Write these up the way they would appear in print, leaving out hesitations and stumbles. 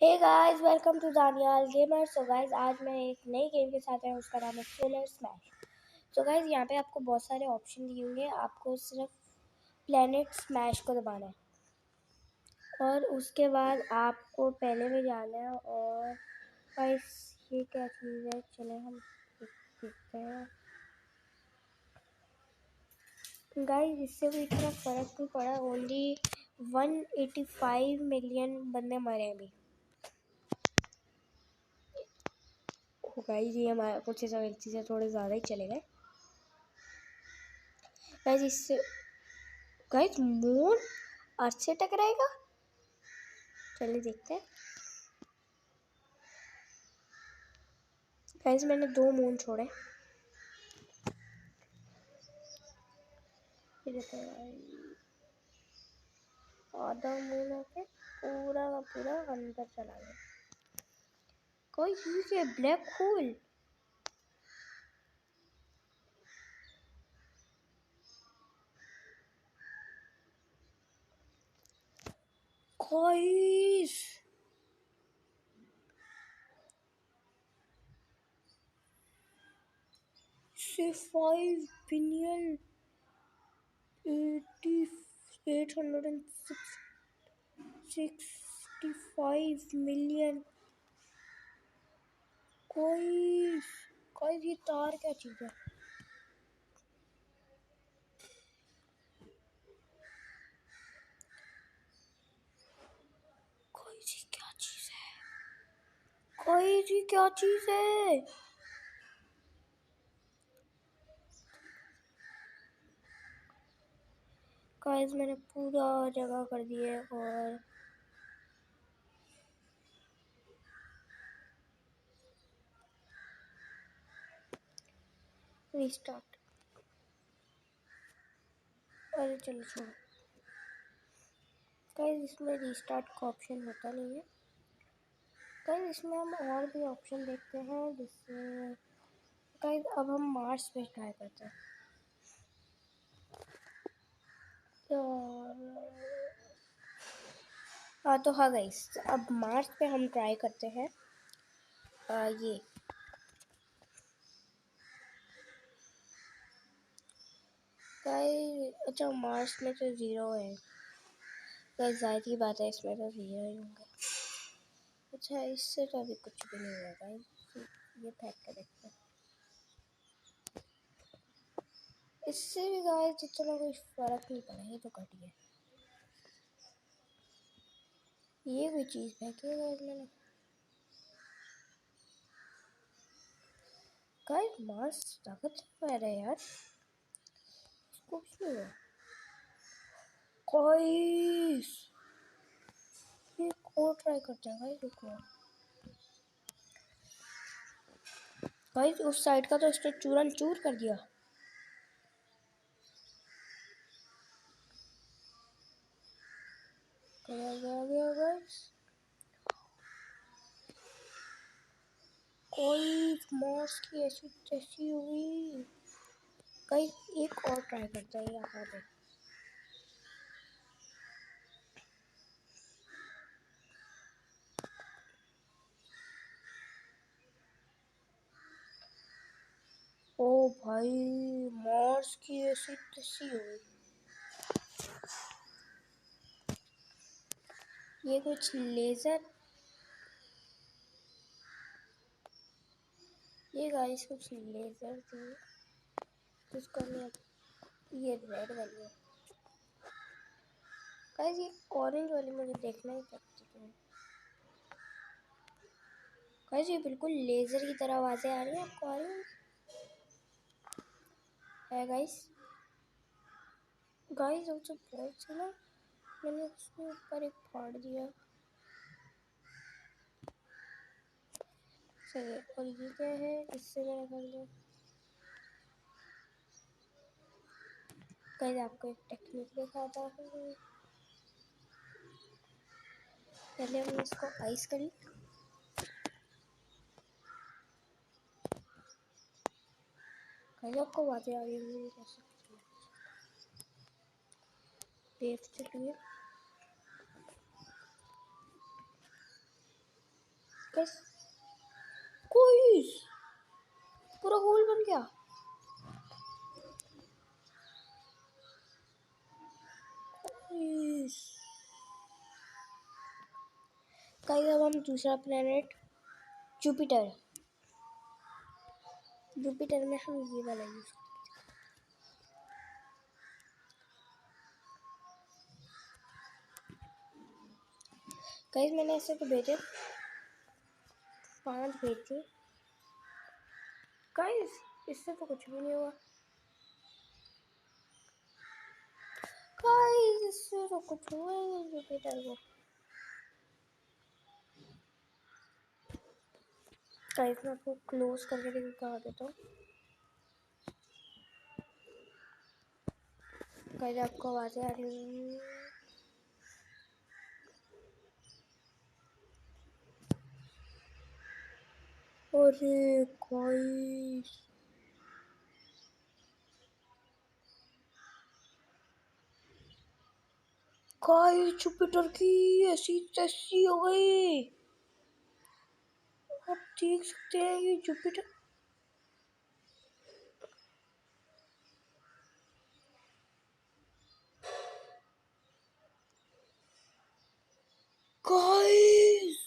Hey guys, welcome to Daniyal gamer. So guys, आज मैं एक नई गेम के साथ आया हूँ। उसका नाम है सोलर स्मैश। सो गाइस, यहाँ पे आपको बहुत सारे ऑप्शन दिए होंगे। आपको सिर्फ प्लेनेट स्मैश को दबाना है और उसके बाद आपको पहले में जाना है। और गाइस, ये क्या चीज़ है, चले हम देखते हैं। गाइस, इससे भी इतना फ़र्क नहीं पड़ा। ओनली 185 मिलियन बंदे मरे अभी। गाइस, ये हमारे कुछ चीज़ें थोड़े ज़्यादा ही चले गए। गाइस, इससे गाइस मून अर्थ से टकराएगा। चलिए देखते हैं। गाइस, मैंने 2 मून छोड़े। आधा मून होके पूरा का पूरा अंदर चला गया। कोई चीज है, black hole. Guys, 5 billion 865 million। Guys, ये तार क्या चीज है? गाइस, ये क्या चीज है? गाइस, ये क्या चीज है? गाइस, मैंने पूरा जगह कर दिया और रीस्टार्ट। अरे चलो छोड़ो। गाइस, इसमें रीस्टार्ट का ऑप्शन होता नहीं है। गाइस, इसमें हम और भी ऑप्शन देखते हैं, जिससे गाइस अब हम मार्स पे ट्राई करते हैं। तो हाँ गाइस, अब मार्स पे हम ट्राई करते हैं। ये गाइस, अच्छा मार्स में तो 0 है। गाइस, जाहिर की बात है, इसमें तो 0 ही होंगे। अच्छा, इससे तो अभी कुछ भी नहीं हुआ गाइस। ये फेंक के देखते हैं। इससे भी गाइस जितना कोई फर्क नहीं पड़ा। ये तो घट गया। ये कोई चीज़ फेंकी है गाइस मैंने। गाइस, मार्स ताकत से आ रहा है यार। कुछ नहीं हुआ। गाइस, एक और ट्राई करते हैं गाइस। रुको गाइस, उस साइड का तो इसने चूरन चूर कर दिया। गया गाइस। कोई मार्स की ऐसी तैसी हुई। गाइस, एक और ट्राई करते हैं यहाँ पे। ओ भाई, मार्स की ऐसी तैसी हुई। ये कुछ लेजर, ये गाइस कुछ लेजर थी जिसको मैं, ये रेड वाली है गाइस। ये ऑरेंज वाली मुझे देखना ही चाहती है गाइस। ये बिल्कुल लेजर की तरह आवाजें आ रही है आपको, आ रही है गाइस। गाइस, वो जो बहुत सी ना, मैंने उसके ऊपर एक फाड़ दिया। सही है। और ये क्या है, इससे मैंने कर लिया। गाइस, आपको एक टेक्निक दिखाता हूँ। पहले हम इसको आइस करें। गाइस, आपको बातें आ रही होंगी कैसे वेव चल रही है। बस कोई पूरा होल बन गया। गाइस अब हम दूसरा प्लेनेट जुपिटर में हम ये वाला यूज गाइस मैंने ऐसे तो भेजे 5 भेज दिए गाइस, इससे तो कुछ भी नहीं हुआ गाइस, इससे तो कुछ हुआ ही नहीं जुपिटर को। गाइस मैं आपको क्लोज करके दिखा देता हूँ। गाइस आपको आवाज़ें आ रही हैं। अरे गाइस जुपिटर की ऐसी तैसी हो गई। आप देख सकते हैं ये जुपिटर गाइस,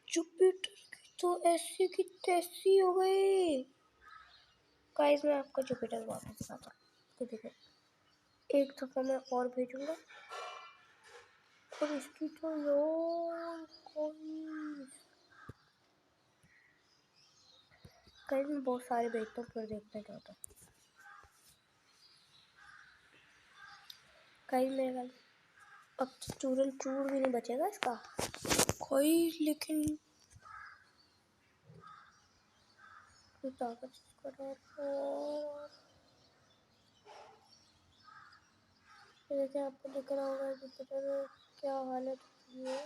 जुपिटर की तो ऐसी की तैसी हो गई। गाइस मैं आपको जुपिटर वापस दिखाता हूँ, देखो एक दफा मैं और भेजूंगा और इसकी तो यार गाइस मैं बहुत सारे भेजता हूँ फिर देखते हैं क्या होता है। गाइस मेरे ख्याल अब चूरन चूर भी नहीं बचेगा इसका कोई, लेकिन ताकत जैसे आपको दिख रहा होगा जुपिटर क्या हालत है।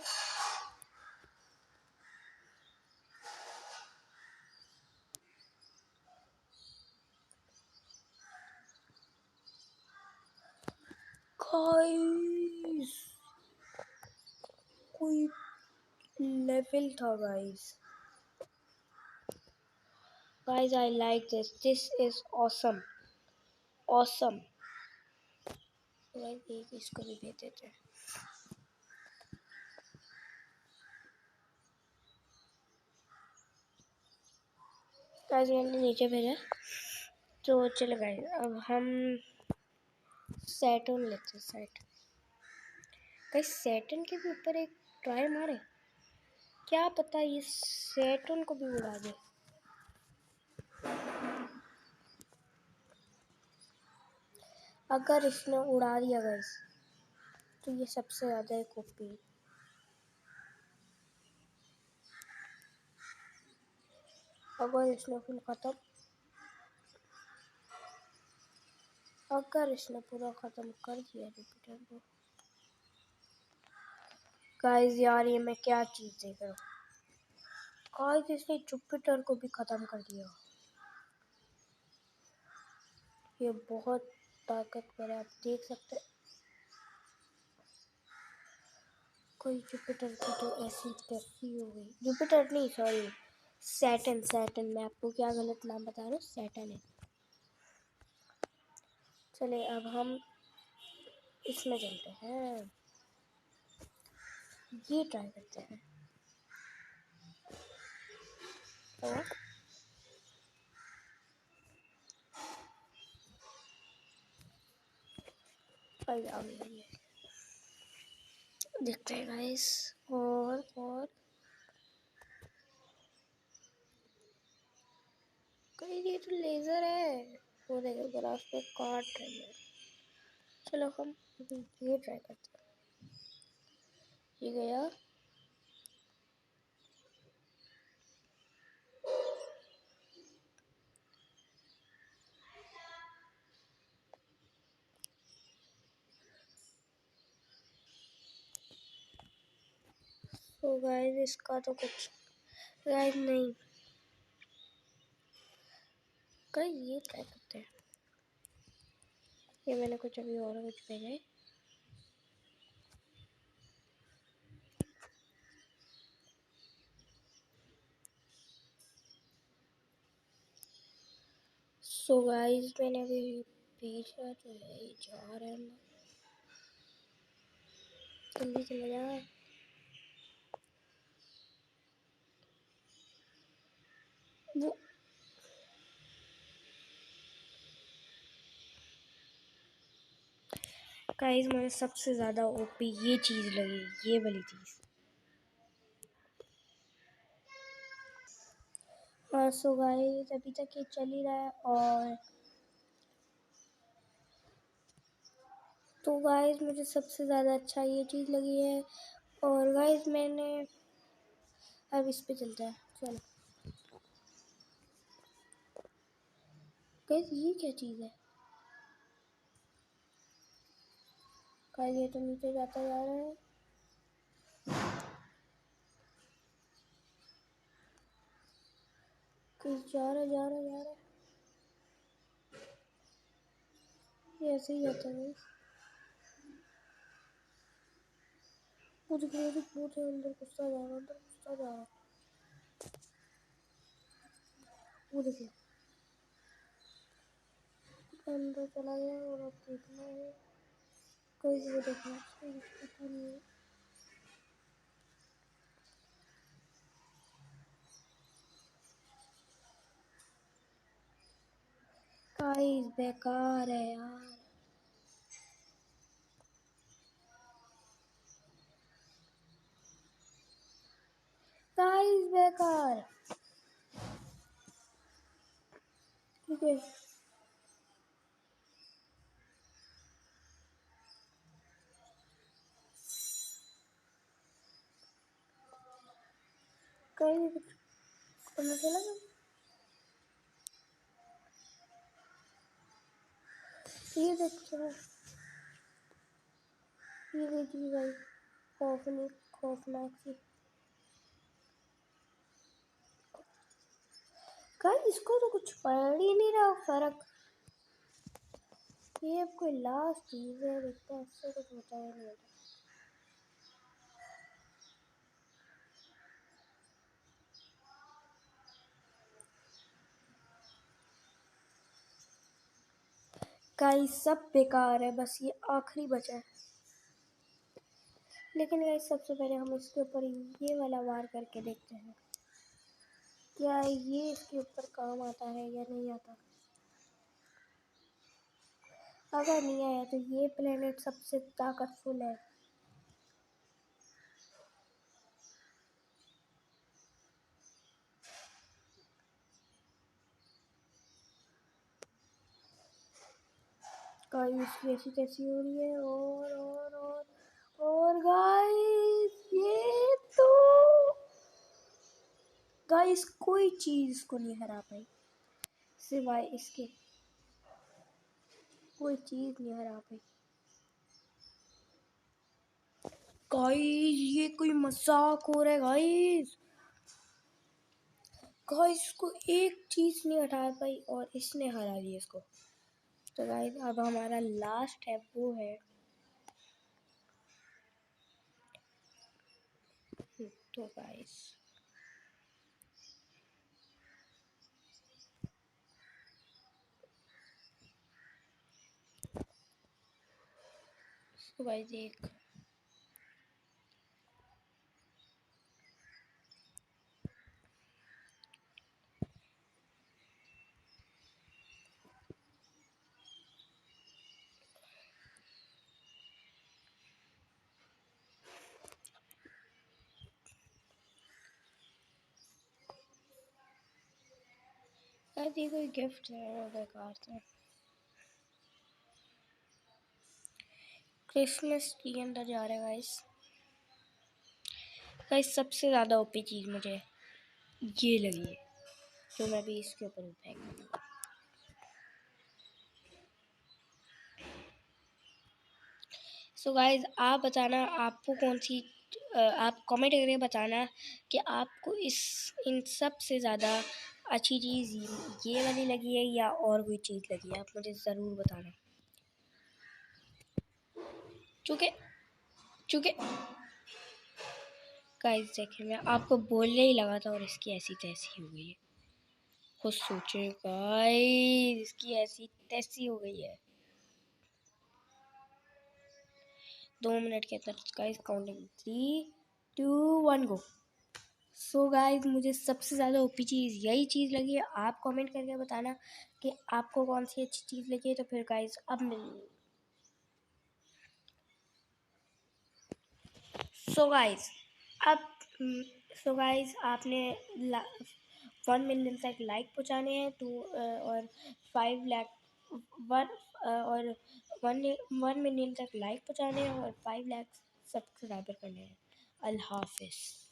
गाइस कोई लेवल था guys. Guys I like this is awesome guys एक इसको भी भेज देते हैं। गाइस मैंने नीचे भेजा तो चलो गाइस अब हम सैटर्न लेते हैं। गाइस सैटर्न के भी ऊपर एक ट्राई मारे, क्या पता ये सैटर्न को भी उड़ा दे। अगर इसने उड़ा दिया गाइस तो ये सबसे ज्यादा एक ओपी। अगर इसने फुल खत्म, अगर इसने पूरा खत्म कर दिया जुपिटर को गाइस, यार ये मैं क्या चीज देख रहा हूँ गाइस, इसने जुपिटर को भी खत्म कर दिया। ये बहुत ताकतवर है, आप देख सकते हैं। कोई जुपिटर की तो ऐसी तैसी हो गई। जुपिटर नहीं सॉरी सैटर्न मैं आपको क्या गलत नाम बता रहा हूँ, सैटर्न है। चले अब हम इसमें चलते हैं, ये ट्राई करते हैं। तो देखते हैं गाइस और कहीं ये तो लेजर है, वो देखो ग्राफ पे काट रही है। चलो हम ये ट्राई करते हैं। ये गया तो गाइस इसका तो कुछ गाइस नहीं। गाइस ये ट्राई करते हैं। ये मैंने कुछ अभी और कुछ भेजा है। सो गाइस मैंने अभी भेजा तो है, जा रहे हैं, जल्दी चले जा। वो गाइस मुझे सबसे ज़्यादा ओपी ये चीज़ लगी, ये वाली चीज़। हाँ सो गाइस अभी तक ये चल ही रहा है। और तो गाइस मुझे सबसे ज़्यादा अच्छा ये चीज़ लगी है। और गाइस मैंने अब इस पे चलता है, चलो गाइस ये क्या चीज़ है। गाइस ये तो नीचे जाता जा रहा है। गाइस जा रहा जा रहा जा रहा, ये ऐसे ही जाता है गाइस। वो देखिए अंदर घुसता जा रहा, अंदर घुसता जा रहा। वो देखिए अंदर चला गया। और अब देखना है कोई वो देखना पता नहीं है। गाइस बेकार है यार, गाइस बेकार। ठीक है गाइस पता चला ये देखो, ये देखिए गाइस खौफनाक सी। गाइस इसको तो कुछ पड़ ही नहीं रहा फर्क। ये अब कोई लास्ट चीज है, देखते हैं इससे कुछ होता है नहीं होता। गाइस सब बेकार है, बस ये आखिरी बचा है। लेकिन गाइस सबसे पहले हम इसके ऊपर ये वाला वार करके देखते हैं क्या ये इसके ऊपर काम आता है या नहीं आता। अगर नहीं आया तो ये प्लेनेट सबसे ताकतफुल है। गाइस ऐसी तैसी हो रही है। और गाइस ये तो गाइस कोई चीज इसको नहीं हरा पाई सिवाय इसके, कोई चीज नहीं हरा पाई। गाइस ये कोई मजाक हो रहा है गाइस। गाइस इसको एक चीज नहीं हटा पाई और इसने हरा दिया इसको। तो गाइस अब हमारा लास्ट है वो है तो गाइस तो गाइस एक गाइस ये कोई गिफ्ट है वो बेकार से। क्रिसमस ट्री अंदर जा रहा है गाइस। गाइस सबसे ज़्यादा ओपी चीज़ मुझे ये लगी है जो मैं भी इसके ऊपर फेंक दूँगा। सो गाइस आप बताना आपको कौन सी आप कमेंट करके बताना कि आपको इन सब से ज़्यादा अच्छी चीज़ ये वाली लगी है या और कोई चीज़ लगी है, आप मुझे ज़रूर बताना। चूँकि चूँकि गाइस देखिए मैं आपको बोलने ही लगा था और इसकी ऐसी तैसी हो गई है। खुद सोचें गाइस, इसकी ऐसी तैसी हो गई है। 2 मिनट के अंदर गाइस, काउंटिंग 3 2 1 गो। सो गाइस, मुझे सबसे ज़्यादा ओपी चीज़ यही चीज़ लगी है। आप कमेंट करके बताना कि आपको कौन सी अच्छी चीज़ लगी है। तो फिर गाइस अब मिल सो गाइस अब सो गाइस आपने 1 मिलियन तक लाइक पहुँचाने हैं तो और 5 लाख और 1 मिलियन तक लाइक पहुँचाने हैं और 5 लाख सब्सक्राइबर करने हैं। अल्लाह हाफिज़।